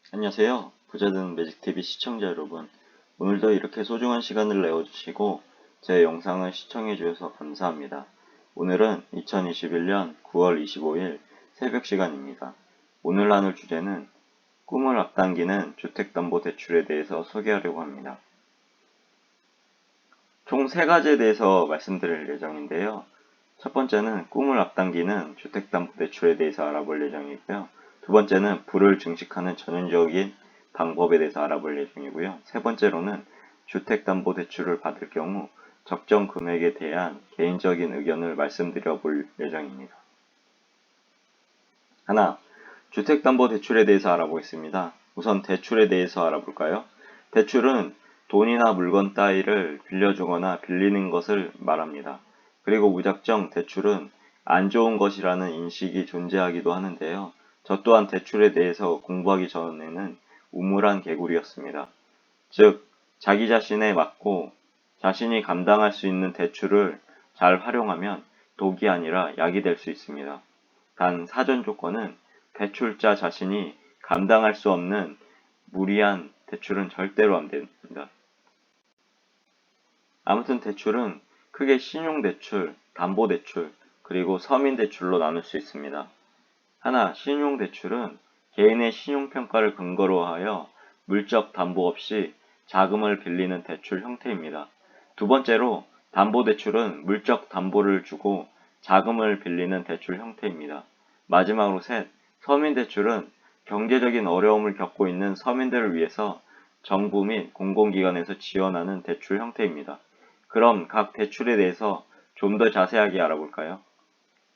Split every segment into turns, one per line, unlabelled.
안녕하세요. 부자든 매직TV 시청자 여러분. 오늘도 이렇게 소중한 시간을 내어주시고 제 영상을 시청해주셔서 감사합니다. 오늘은 2021년 9월 25일 새벽 시간입니다. 오늘 나눌 주제는 꿈을 앞당기는 주택담보대출에 대해서 소개하려고 합니다. 총 3가지에 대해서 말씀드릴 예정인데요. 첫 번째는 꿈을 앞당기는 주택담보대출에 대해서 알아볼 예정이고요. 두 번째는 부를 증식하는 전형적인 방법에 대해서 알아볼 예정이고요. 세 번째로는 주택담보대출을 받을 경우 적정 금액에 대한 개인적인 의견을 말씀드려 볼 예정입니다. 하나, 주택담보대출에 대해서 알아보겠습니다. 우선 대출에 대해서 알아볼까요? 대출은 돈이나 물건 따위를 빌려주거나 빌리는 것을 말합니다. 그리고 무작정 대출은 안 좋은 것이라는 인식이 존재하기도 하는데요. 저 또한 대출에 대해서 공부하기 전에는 우물한 개구리였습니다. 즉, 자기 자신에 맞고 자신이 감당할 수 있는 대출을 잘 활용하면 독이 아니라 약이 될 수 있습니다. 단 사전 조건은 대출자 자신이 감당할 수 없는 무리한 대출은 절대로 안 됩니다. 아무튼 대출은 크게 신용대출, 담보대출, 그리고 서민대출로 나눌 수 있습니다. 하나, 신용대출은 개인의 신용평가를 근거로 하여 물적 담보 없이 자금을 빌리는 대출 형태입니다. 두 번째로, 담보대출은 물적 담보를 주고 자금을 빌리는 대출 형태입니다. 마지막으로 셋, 서민대출은 경제적인 어려움을 겪고 있는 서민들을 위해서 정부 및 공공기관에서 지원하는 대출 형태입니다. 그럼 각 대출에 대해서 좀 더 자세하게 알아볼까요?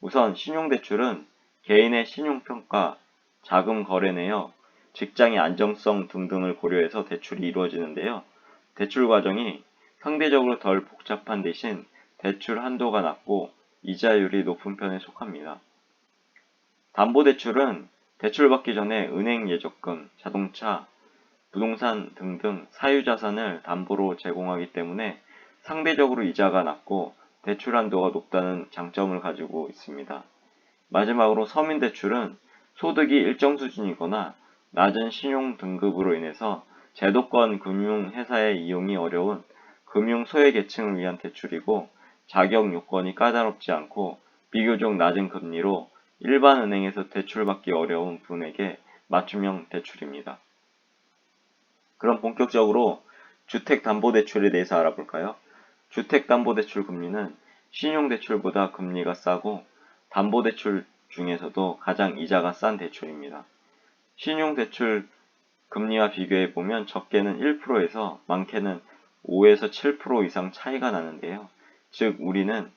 우선 신용대출은 개인의 신용평가, 자금 거래 내역, 직장의 안정성 등등을 고려해서 대출이 이루어지는데요. 대출 과정이 상대적으로 덜 복잡한 대신 대출 한도가 낮고 이자율이 높은 편에 속합니다. 담보대출은 대출받기 전에 은행 예적금, 자동차, 부동산 등등 사유자산을 담보로 제공하기 때문에 상대적으로 이자가 낮고 대출 한도가 높다는 장점을 가지고 있습니다. 마지막으로 서민대출은 소득이 일정 수준이거나 낮은 신용 등급으로 인해서 제도권 금융회사의 이용이 어려운 금융 소외계층을 위한 대출이고 자격 요건이 까다롭지 않고 비교적 낮은 금리로 일반 은행에서 대출받기 어려운 분에게 맞춤형 대출입니다. 그럼 본격적으로 주택담보대출에 대해서 알아볼까요? 주택담보대출 금리는 신용대출보다 금리가 싸고 담보대출 중에서도 가장 이자가 싼 대출입니다. 신용대출 금리와 비교해보면 적게는 1%에서 많게는 5에서 7% 이상 차이가 나는데요. 즉 우리는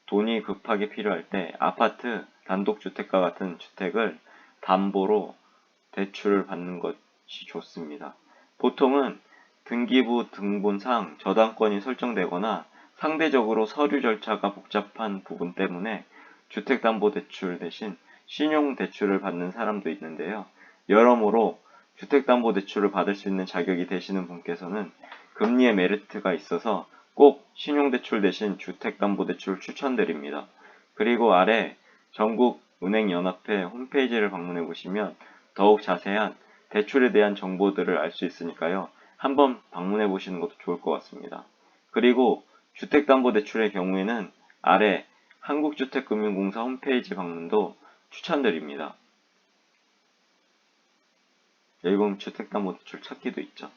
돈이 급하게 필요할 때 아파트, 단독주택과 같은 주택을 담보로 대출을 받는 것이 좋습니다. 보통은 등기부 등본상 저당권이 설정되거나 상대적으로 서류 절차가 복잡한 부분 때문에 주택담보대출 대신 신용대출을 받는 사람도 있는데요. 여러모로 주택담보대출을 받을 수 있는 자격이 되시는 분께서는 금리의 메리트가 있어서 꼭 신용대출 대신 주택담보대출 추천드립니다. 그리고 아래 전국은행연합회 홈페이지를 방문해 보시면 더욱 자세한 대출에 대한 정보들을 알 수 있으니까요. 한번 방문해 보시는 것도 좋을 것 같습니다. 그리고 주택담보대출의 경우에는 아래 한국주택금융공사 홈페이지 방문도 추천드립니다. 여기 보면 주택담보대출 찾기도 있죠.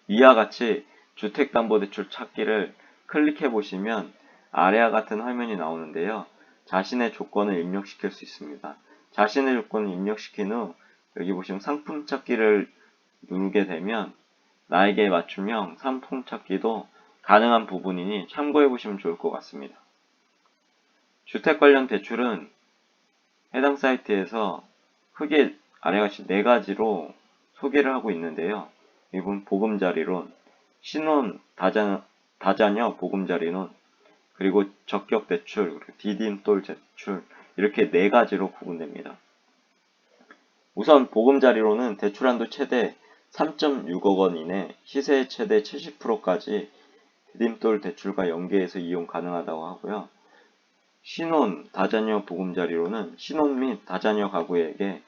이와 같이 주택담보대출 찾기를 클릭해 보시면 아래와 같은 화면이 나오는데요. 자신의 조건을 입력시킬 수 있습니다. 자신의 조건을 입력시킨 후 여기 보시면 상품 찾기를 누르게 되면 나에게 맞춤형 상품 찾기도 가능한 부분이니 참고해 보시면 좋을 것 같습니다. 주택 관련 대출은 해당 사이트에서 크게 아래와 같이 4가지로 소개를 하고 있는데요. 이건 보금자리론, 신혼 다자녀 보금자리론, 그리고 적격대출, 디딤돌 대출 이렇게 4가지로 구분됩니다. 우선 보금자리론은 대출한도 최대 3.6억 원 이내, 시세 최대 70%까지 디딤돌 대출과 연계해서 이용 가능하다고 하고요. 신혼 다자녀 보금자리론은 신혼 및 다자녀 가구에게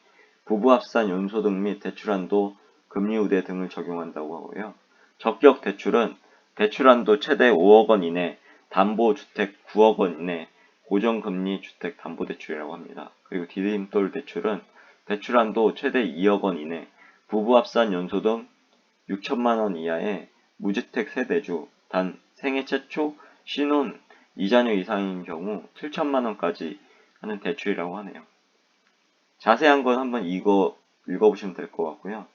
부부 합산 연소득 및 대출한도 금리 우대 등을 적용한다고 하고요. 적격 대출은 대출한도 최대 5억 원 이내, 담보주택 9억 원 이내, 고정금리 주택 담보대출이라고 합니다. 그리고 디딤돌 대출은 대출한도 최대 2억 원 이내, 부부 합산 연소득 6천만 원 이하의 무주택 세대주, 단 생애 최초 신혼 2자녀 이상인 경우 7천만 원까지 하는 대출이라고 하네요. 자세한 건 한번 읽어보시면 될 것 같고요.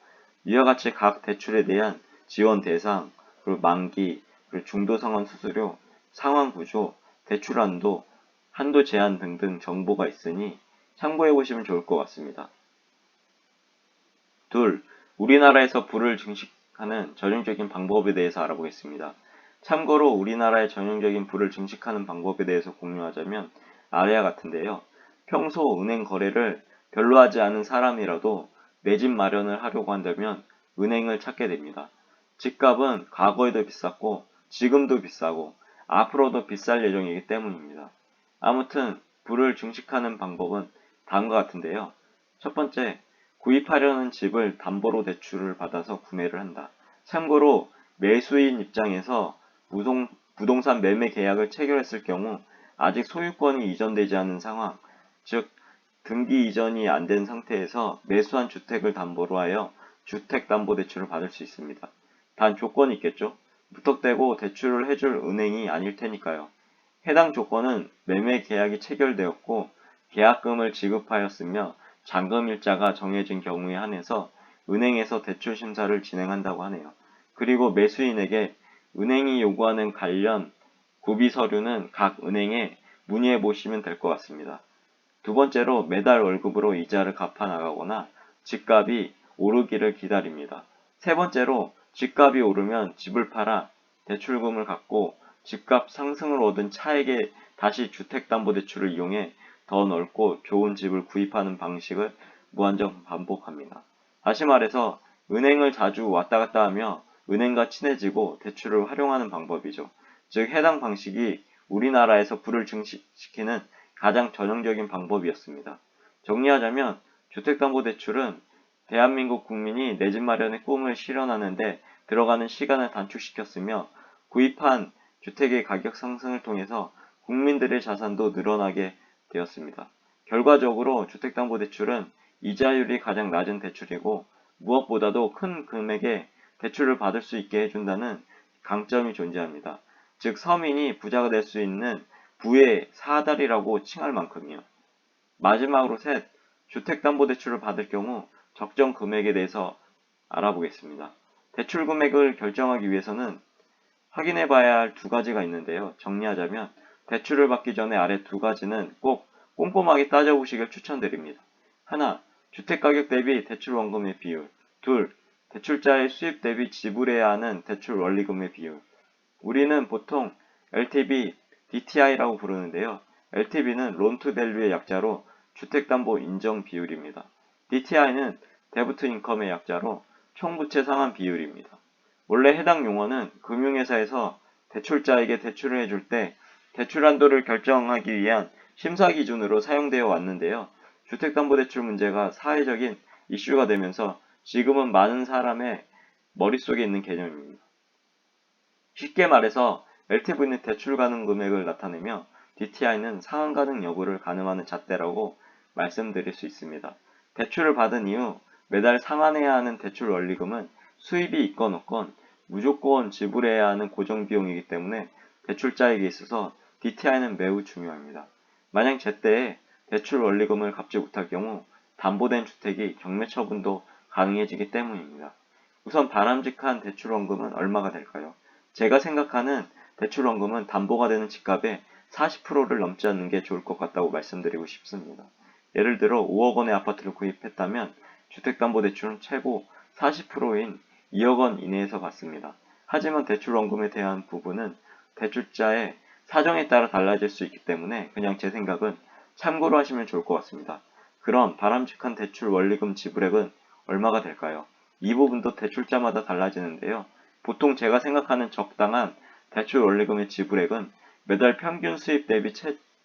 이와 같이 각 대출에 대한 지원 대상, 그리고 만기, 그리고 중도 상환 수수료, 상환 구조, 대출 한도, 한도 제한 등등 정보가 있으니 참고해 보시면 좋을 것 같습니다. 둘, 우리나라에서 불을 증식하는 전형적인 방법에 대해서 알아보겠습니다. 참고로 우리나라의 전형적인 불을 증식하는 방법에 대해서 공유하자면 아래와 같은데요. 평소 은행 거래를 별로 하지 않은 사람이라도 내 집 마련을 하려고 한다면 은행을 찾게 됩니다. 집값은 과거에도 비쌌고 지금도 비싸고 앞으로도 비쌀 예정이기 때문입니다. 아무튼 불을 증식하는 방법은 다음과 같은데요. 첫 번째, 구입하려는 집을 담보로 대출을 받아서 구매를 한다. 참고로 매수인 입장에서 부동산 매매 계약을 체결했을 경우 아직 소유권이 이전되지 않은 상황, 즉 등기 이전이 안 된 상태에서 매수한 주택을 담보로 하여 주택담보대출을 받을 수 있습니다. 단 조건이 있겠죠? 무턱대고 대출을 해줄 은행이 아닐 테니까요. 해당 조건은 매매 계약이 체결되었고 계약금을 지급하였으며 잔금일자가 정해진 경우에 한해서 은행에서 대출 심사를 진행한다고 하네요. 그리고 매수인에게 은행이 요구하는 관련 구비 서류는 각 은행에 문의해 보시면 될 것 같습니다. 두 번째로 매달 월급으로 이자를 갚아 나가거나 집값이 오르기를 기다립니다. 세 번째로 집값이 오르면 집을 팔아 대출금을 갚고 집값 상승을 얻은 차액에 다시 주택담보대출을 이용해 더 넓고 좋은 집을 구입하는 방식을 무한정 반복합니다. 다시 말해서 은행을 자주 왔다 갔다 하며 은행과 친해지고 대출을 활용하는 방법이죠. 즉 해당 방식이 우리나라에서 불을 증식시키는 가장 전형적인 방법이었습니다. 정리하자면 주택담보대출은 대한민국 국민이 내 집 마련의 꿈을 실현하는데 들어가는 시간을 단축시켰으며 구입한 주택의 가격 상승을 통해서 국민들의 자산도 늘어나게 되었습니다. 결과적으로 주택담보대출은 이자율이 가장 낮은 대출이고 무엇보다도 큰 금액의 대출을 받을 수 있게 해준다는 강점이 존재합니다. 즉 서민이 부자가 될 수 있는 부의 사다리라고 칭할 만큼이요. 마지막으로 셋, 주택담보대출을 받을 경우 적정 금액에 대해서 알아보겠습니다. 대출 금액을 결정하기 위해서는 확인해 봐야 할 두 가지가 있는데요. 정리하자면 대출을 받기 전에 아래 두 가지는 꼭 꼼꼼하게 따져보시길 추천드립니다. 하나, 주택가격 대비 대출 원금의 비율. 둘, 대출자의 수입 대비 지불해야 하는 대출 원리금의 비율. 우리는 보통 LTV, DTI라고 부르는데요. LTV는 론투밸류의 약자로 주택담보 인정 비율입니다. DTI는 데브트 인컴의 약자로 총부채 상환 비율입니다. 원래 해당 용어는 금융회사에서 대출자에게 대출을 해줄 때 대출 한도를 결정하기 위한 심사 기준으로 사용되어 왔는데요. 주택담보대출 문제가 사회적인 이슈가 되면서 지금은 많은 사람의 머릿속에 있는 개념입니다. 쉽게 말해서 LTV는 대출 가능 금액을 나타내며 DTI는 상환 가능 여부를 가늠하는 잣대라고 말씀드릴 수 있습니다. 대출을 받은 이후 매달 상환해야 하는 대출 원리금은 수입이 있건 없건 무조건 지불해야 하는 고정비용이기 때문에 대출자에게 있어서 DTI는 매우 중요합니다. 만약 제때에 대출 원리금을 갚지 못할 경우 담보된 주택이 경매처분도 가능해지기 때문입니다. 우선 바람직한 대출원금은 얼마가 될까요? 제가 생각하는 대출원금은 담보가 되는 집값의 40%를 넘지 않는 게 좋을 것 같다고 말씀드리고 싶습니다. 예를 들어 5억 원의 아파트를 구입했다면 주택담보대출은 최고 40%인 2억 원 이내에서 받습니다. 하지만 대출원금에 대한 부분은 대출자의 사정에 따라 달라질 수 있기 때문에 그냥 제 생각은 참고로 하시면 좋을 것 같습니다. 그럼 바람직한 대출 원리금 지불액은 얼마가 될까요? 이 부분도 대출자마다 달라지는데요. 보통 제가 생각하는 적당한 대출 원리금의 지불액은 매달 평균 수입 대비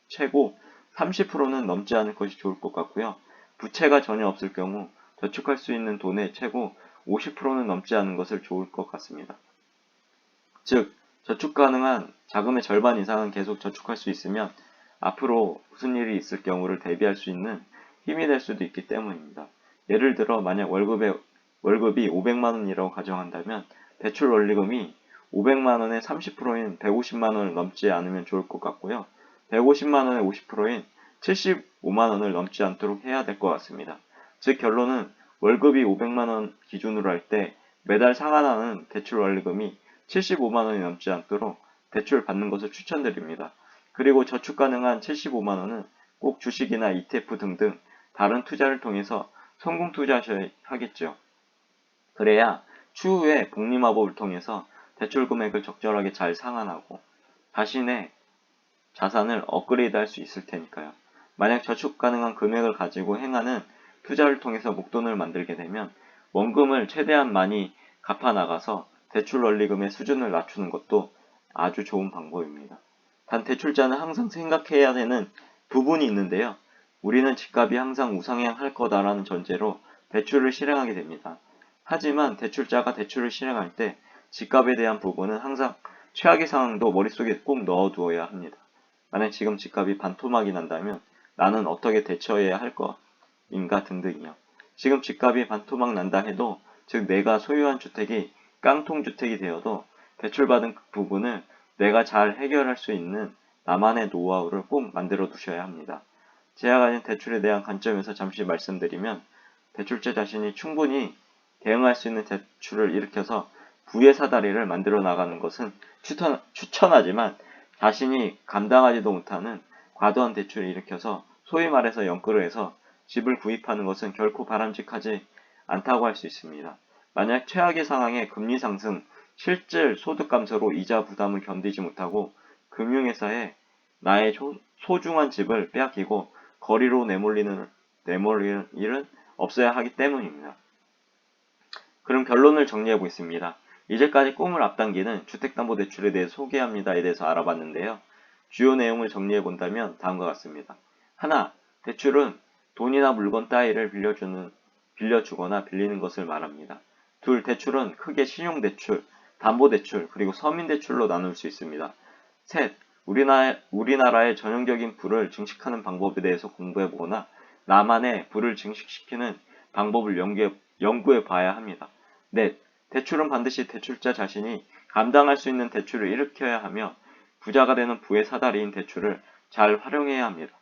최고 30%는 넘지 않을 것이 좋을 것 같고요. 부채가 전혀 없을 경우 저축할 수 있는 돈의 최고 50%는 넘지 않은 것을 좋을 것 같습니다. 즉, 저축 가능한 자금의 절반 이상은 계속 저축할 수 있으면 앞으로 무슨 일이 있을 경우를 대비할 수 있는 힘이 될 수도 있기 때문입니다. 예를 들어 만약 월급이 500만 원이라고 가정한다면 대출 원리금이 500만 원의 30%인 150만 원을 넘지 않으면 좋을 것 같고요. 150만 원의 50%인 75만 원을 넘지 않도록 해야 될 것 같습니다. 즉 결론은 월급이 500만 원 기준으로 할 때 매달 상환하는 대출 원리금이 75만 원이 넘지 않도록 대출 받는 것을 추천드립니다. 그리고 저축 가능한 75만 원은 꼭 주식이나 ETF 등등 다른 투자를 통해서 성공 투자하셔야 하겠죠. 그래야 추후에 복리마법을 통해서 대출 금액을 적절하게 잘 상환하고 자신의 자산을 업그레이드 할 수 있을 테니까요. 만약 저축 가능한 금액을 가지고 행하는 투자를 통해서 목돈을 만들게 되면 원금을 최대한 많이 갚아 나가서 대출 원리금의 수준을 낮추는 것도 아주 좋은 방법입니다. 단 대출자는 항상 생각해야 되는 부분이 있는데요. 우리는 집값이 항상 우상향할 거다라는 전제로 대출을 실행하게 됩니다. 하지만 대출자가 대출을 실행할 때 집값에 대한 부분은 항상 최악의 상황도 머릿속에 꼭 넣어두어야 합니다. 만약 지금 집값이 반토막이 난다면 나는 어떻게 대처해야 할 것인가 등등이요. 지금 집값이 반토막 난다 해도 즉 내가 소유한 주택이 깡통주택이 되어도 대출받은 그 부분을 내가 잘 해결할 수 있는 나만의 노하우를 꼭 만들어 두셔야 합니다. 제가 가진 대출에 대한 관점에서 잠시 말씀드리면 대출자 자신이 충분히 대응할 수 있는 대출을 일으켜서 부의 사다리를 만들어 나가는 것은 추천하지만 자신이 감당하지도 못하는 과도한 대출을 일으켜서 소위 말해서 연끌을 해서 집을 구입하는 것은 결코 바람직하지 않다고 할 수 있습니다. 만약 최악의 상황에 금리 상승, 실질 소득 감소로 이자 부담을 견디지 못하고 금융회사에 나의 소중한 집을 빼앗기고 거리로 내몰리는 일은 없어야 하기 때문입니다. 그럼 결론을 정리해 보겠습니다. 이제까지 꿈을 앞당기는 주택담보대출에 대해 소개합니다에 대해서 알아봤는데요. 주요 내용을 정리해 본다면 다음과 같습니다. 하나, 대출은 돈이나 물건 따위를 빌려주거나 빌리는 것을 말합니다. 둘, 대출은 크게 신용대출, 담보대출, 그리고 서민대출로 나눌 수 있습니다. 셋, 우리나라의 전형적인 부를 증식하는 방법에 대해서 공부해 보거나 나만의 부를 증식시키는 방법을 연구해 봐야 합니다. 넷, 대출은 반드시 대출자 자신이 감당할 수 있는 대출을 일으켜야 하며 부자가 되는 부의 사다리인 대출을 잘 활용해야 합니다.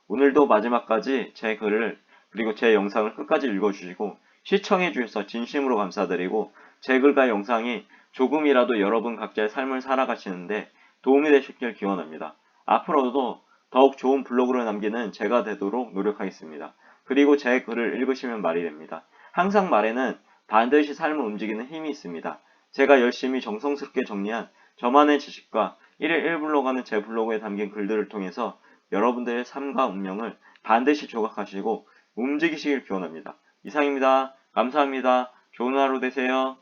오늘도 마지막까지 제 글을 그리고 제 영상을 끝까지 읽어주시고 시청해 주셔서 진심으로 감사드리고 제 글과 영상이 조금이라도 여러분 각자의 삶을 살아가시는데 도움이 되셨길 기원합니다. 앞으로도 더욱 좋은 블로그를 남기는 제가 되도록 노력하겠습니다. 그리고 제 글을 읽으시면 말이 됩니다. 항상 말에는 반드시 삶을 움직이는 힘이 있습니다. 제가 열심히 정성스럽게 정리한 저만의 지식과 1일 1블로그 하는 제 블로그에 담긴 글들을 통해서 여러분들의 삶과 운명을 반드시 조각하시고 움직이시길 기원합니다. 이상입니다. 감사합니다. 좋은 하루 되세요.